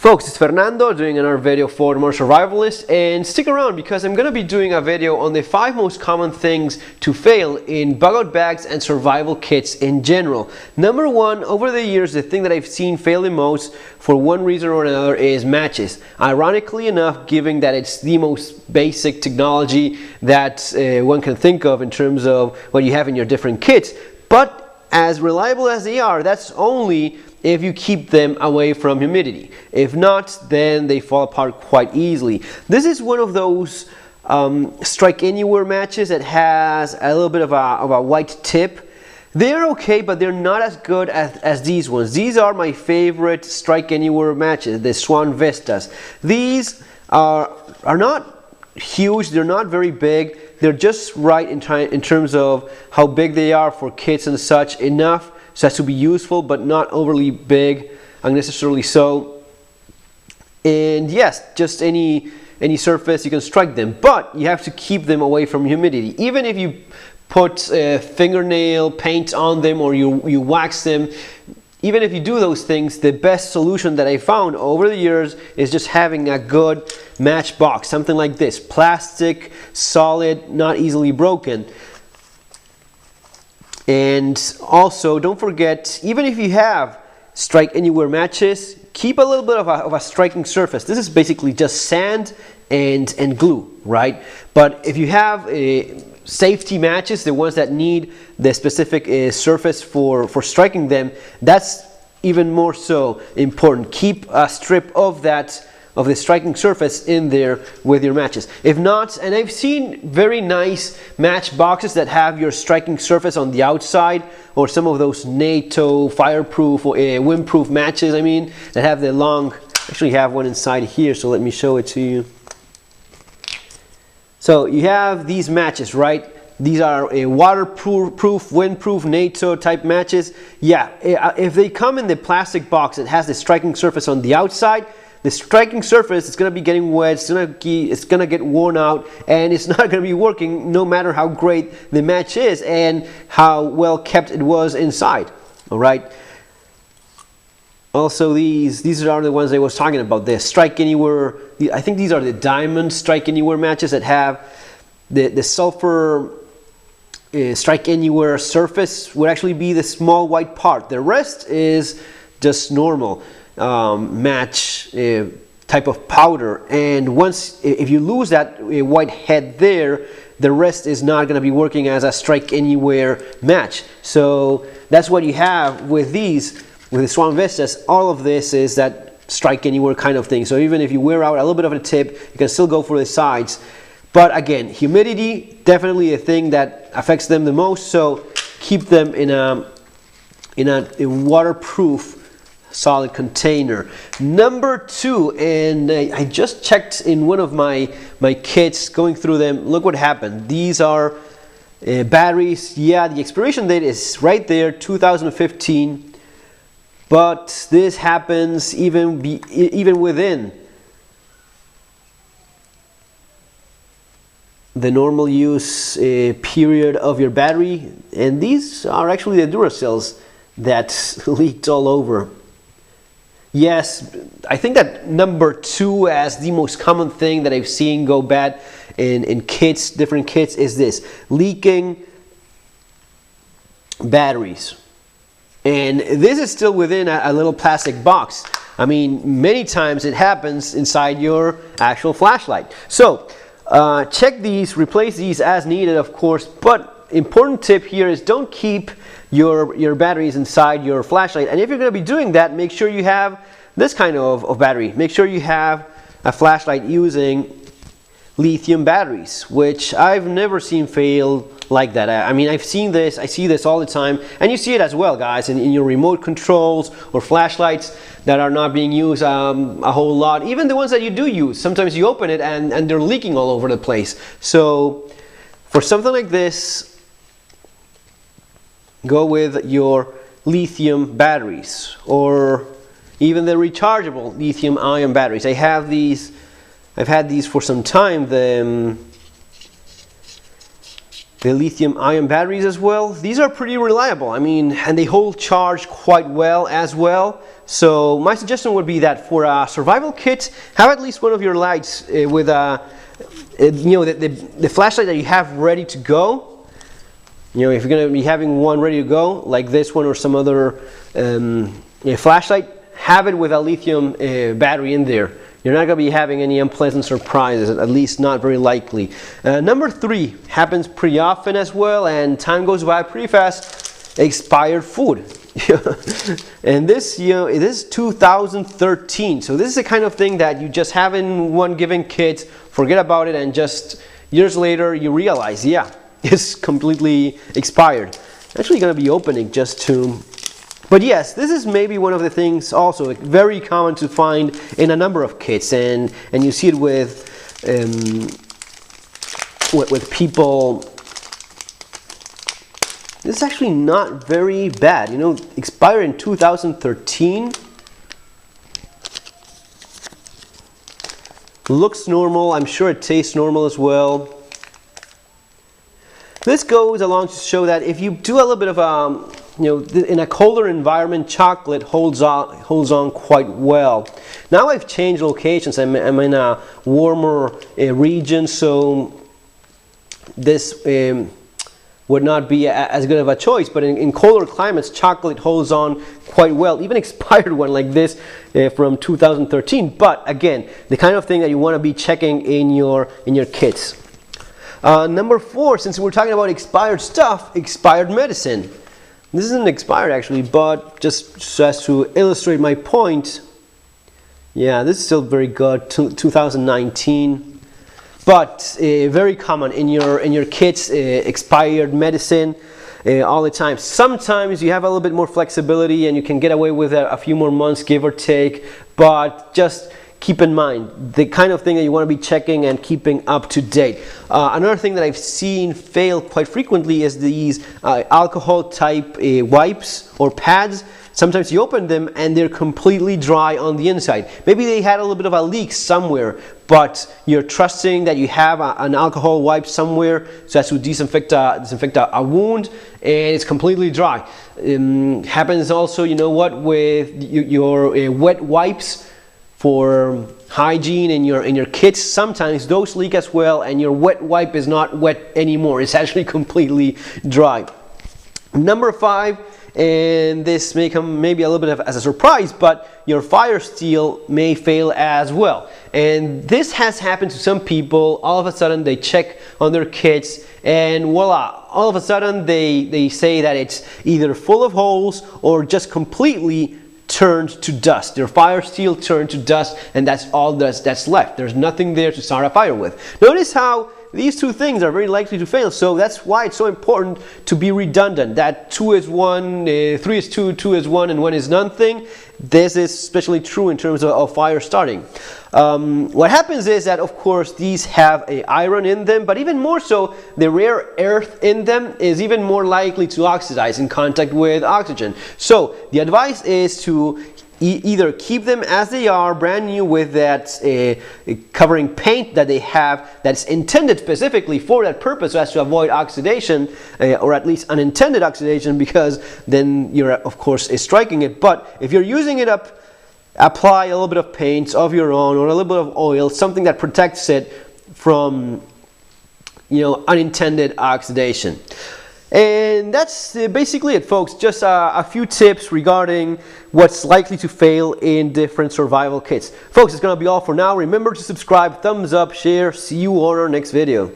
Folks, it's Fernando doing another video for More Survivalists, and stick around because I'm going to be doing a video on the 5 most common things to fail in bug out bags and survival kits in general. Number 1, over the years, the thing that I've seen fail the most for one reason or another is matches. Ironically enough, given that it's the most basic technology that one can think of in terms of what you have in your different kits, but as reliable as they are, that's only if you keep them away from humidity. If not, then they fall apart quite easily. This is one of those strike anywhere matches that has a little bit of a white tip. They're okay, but they're not as good as these ones. These are my favorite strike anywhere matches, the Swan Vistas. These are not huge, they're not very big. They're just right in terms of how big they are for kits and such, enough so as to be useful, but not overly big, unnecessarily so. And yes, just any surface you can strike them, but you have to keep them away from humidity. Even if you put fingernail paint on them or you wax them, even if you do those things, the best solution that I found over the years is just having a good match box, something like this, plastic, solid, not easily broken. And also, don't forget, even if you have strike anywhere matches, keep a little bit of a striking surface. This is basically just sand and glue, right? But if you have safety matches, the ones that need the specific surface for striking them, that's even more so important. Keep a strip of the striking surface in there with your matches. If not, and I've seen very nice match boxes that have your striking surface on the outside, or some of those NATO fireproof or windproof matches, I mean, that have the long, actually have one inside here, so let me show it to you. So you have these matches, right? These are a waterproof, windproof, NATO type matches. Yeah, if they come in the plastic box that has the striking surface on the outside, the striking surface is going to be getting wet, it's going to get worn out, and it's not going to be working no matter how great the match is and how well kept it was inside. All right. Also, these are the ones I was talking about. The strike anywhere. I think these are the diamond strike anywhere matches that have the sulfur strike anywhere surface would actually be the small white part. The rest is just normal match type of powder, and once if you lose that white head there, the rest is not going to be working as a strike anywhere match. So that's what you have with these, with the Swan Vistas. All of this is that strike anywhere kind of thing. So even if you wear out a little bit of a tip, you can still go for the sides. But again, humidity definitely a thing that affects them the most, so keep them in a waterproof solid container. Number 2, and I just checked in one of my kits, going through them. Look what happened. These are batteries. Yeah, the expiration date is right there, 2015. But this happens even within the normal use period of your battery, and these are actually the Duracells that leaked all over. Yes, I think that number 2 as the most common thing that I've seen go bad in kits, different kits, is this: leaking batteries. And this is still within a little plastic box. I mean, many times it happens inside your actual flashlight. So check these, replace these as needed, of course, but important tip here is don't keep your batteries inside your flashlight. And if you're going to be doing that, make sure you have this kind of battery. Make sure you have a flashlight using lithium batteries, which I've never seen fail like that. I mean, I've seen this, I see this all the time, and you see it as well, guys, in your remote controls or flashlights that are not being used a whole lot. Even the ones that you do use, sometimes you open it and they're leaking all over the place. So for something like this, go with your lithium batteries, or even the rechargeable lithium ion batteries. I have these, I've had these for some time, the lithium ion batteries as well. These are pretty reliable. I mean, and they hold charge quite well as well. So my suggestion would be that for a survival kit, have at least one of your lights with the flashlight that you have ready to go. You know, if you're going to be having one ready to go, like this one or some other flashlight, have it with a lithium battery in there. You're not going to be having any unpleasant surprises, at least not very likely. Number 3 happens pretty often as well, and time goes by pretty fast. Expired food. And this, it is 2013, so this is the kind of thing that you just have in one given kit, forget about it, and just years later you realize, yeah, it's completely expired. Actually going to be opening just to... But yes, this is maybe one of the things also very common to find in a number of kits, and you see it with people. This is actually not very bad, you know, expired in 2013. Looks normal, I'm sure it tastes normal as well. This goes along to show that if you do a little bit of in a colder environment, chocolate holds on quite well. Now I've changed locations. I'm in a warmer region, so this would not be as good of a choice. But in colder climates, chocolate holds on quite well. Even expired one like this from 2013. But again, the kind of thing that you want to be checking in your kits. Number 4, since we're talking about expired stuff, expired medicine. This isn't expired actually, but just so as to illustrate my point, yeah, this is still very good, 2019. But very common in your kits, expired medicine all the time. Sometimes you have a little bit more flexibility and you can get away with a few more months, give or take, but just keep in mind the kind of thing that you want to be checking and keeping up to date. Another thing that I've seen fail quite frequently is these alcohol type wipes or pads. Sometimes you open them and they're completely dry on the inside. Maybe they had a little bit of a leak somewhere, but you're trusting that you have an alcohol wipe somewhere so as to disinfect a wound, and it's completely dry. Happens also, you know what, with your wet wipes for hygiene in your kits. Sometimes those leak as well, and your wet wipe is not wet anymore. It's actually completely dry. Number 5, and this may come maybe a little bit as a surprise, but your fire steel may fail as well. And this has happened to some people. All of a sudden they check on their kits and voila, all of a sudden they say that it's either full of holes or just completely turned to dust. Their fire steel turned to dust, and that's all that's left. There's nothing there to start a fire with. Notice how these two things are very likely to fail, so that's why it's so important to be redundant. That 2 is 1, 3 is 2, 2 is 1, and 1 is none thing. This is especially true in terms of fire starting. What happens is that, of course, these have iron in them, but even more so, the rare earth in them is even more likely to oxidize in contact with oxygen. So the advice is to either keep them as they are, brand new, with that covering paint that they have that's intended specifically for that purpose, so as to avoid oxidation, or at least unintended oxidation, because then you're of course striking it. But if you're using it up, apply a little bit of paint of your own or a little bit of oil, something that protects it from, you know, unintended oxidation. And that's basically it, folks. Just a few tips regarding what's likely to fail in different survival kits. Folks, it's going to be all for now. Remember to subscribe, thumbs up, share. See you on our next video.